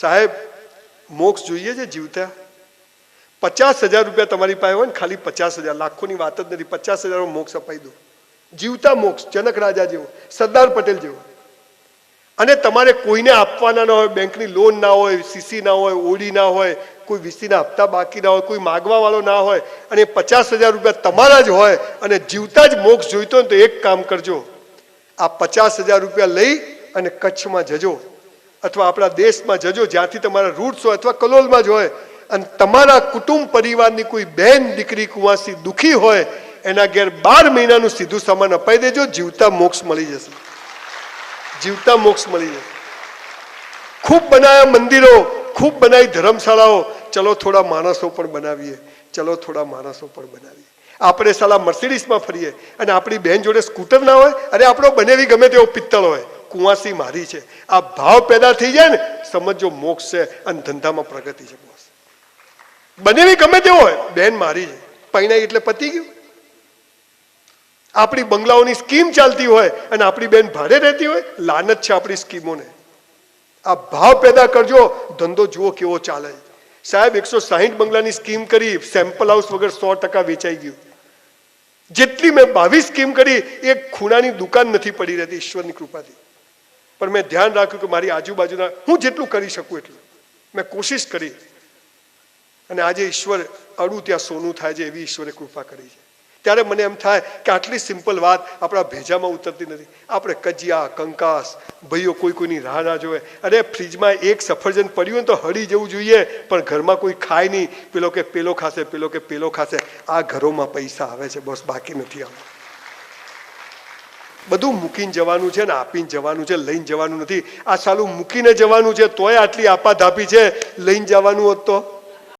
સાહેબ મોક્ષ જોઈએ છે જીવતા? 50,000 રૂપિયા તમારી પાસે હોય ને, ખાલી 50,000, લાખોની વાત જ નથી, 50,000 મોક્ષ અપાઈ દો. જીવતા મોક્ષ, જનક રાજા જેવો, સરદાર પટેલ જેવો. અને તમારે કોઈને આપવાના ના હોય, બેંકની લોન ના હોય, સીસી ના હોય, ઓડી ના હોય, કોઈ વીસીના હપ્તા બાકી ના હોય, કોઈ માગવા વાળો ના હોય, અને 50,000 રૂપિયા તમારા જ હોય અને જીવતા જ મોક્ષ જોઈતો ને, તો એક કામ કરજો, આ 50,000 રૂપિયા લઈ અને કચ્છમાં જજો, અથવા આપણા દેશમાં જજો જ્યાંથી તમારા રૂટ્સ હોય, અથવા કલોલમાં જ હોય, અને તમારા કુટુંબ પરિવારની કોઈ બહેન દીકરી કુંવાસી દુખી હોય, એના ઘેર 12 મહિનાનું સીધું સામાન અપાઈ દેજો, જીવતા મોક્ષ મળી જશે. જીવતા મોક્ષ મળી જશે. ખૂબ બનાવ્યા મંદિરો, ખૂબ બનાવી ધર્મશાળાઓ, ચલો થોડા માણસો પણ બનાવીએ, ચલો થોડા માણસો પણ બનાવીએ. આપણે સાલા મર્સિડીઝમાં ફરીએ અને આપણી બહેન જોડે સ્કૂટર ના હોય, અરે આપણો બનેવી ગમે તેવો પિત્તળ હોય, કુંવાસી મારી છે, આ ભાવ પેદા થઈ જાય ને, સમજો મોક્ષ છે અને ધંધામાં પ્રગતિ છે. બનેવી ગમે તેવો હોય, બેન મારી છે, પૈણાઈ એટલે પતી ગયું. આપણી બંગલાઓની સ્કીમ ચાલતી હોય અને આપણી બેન ભાડે રહેતી હોય, લાનત છે આપણી સ્કીમોને. આ ભાવ પેદા કરજો, ધંધો જુઓ કેવો ચાલે. સાહેબ 160 બંગલાની સ્કીમ કરી, સેમ્પલ હાઉસ વગર 100% વેચાઈ ગયું. જેટલી મેં 22 સ્કીમ કરી, એક ખૂણાની દુકાન નથી પડી રહેતી ઈશ્વરની કૃપાથી. પણ મેં ધ્યાન રાખ્યું કે મારી આજુબાજુના હું જેટલું કરી શકું એટલું મેં કોશિશ કરી, અને આજે ઈશ્વર અડું ત્યાં સોનું થાય છે એવી ઈશ્વરે કૃપા કરી છે. ત્યારે મને એમ થાય કે આટલી સિમ્પલ વાત આપણા ભેજામાં ઉતરતી નથી. આપણે કજિયા કંકાસ, ભાઈઓ કોઈ કોઈની રાહ ના જોવે. અરે ફ્રીજમાં એક સફરજન પડ્યું હોય તો હળી જવું જોઈએ, પણ ઘરમાં કોઈ ખાય નહીં, પેલો કે પેલો ખાશે, પેલો કે પેલો ખાશે. આ ઘરોમાં પૈસા આવે છે, બસ બાકી નથી આવતું. બધું મૂકીને જવાનું છે ને આપીને જવાનું છે, લઈને જવાનું નથી. આ સાલું મૂકીને જવાનું છે તોય આટલી આપાધાપી છે, લઈને જવાનું હોત તો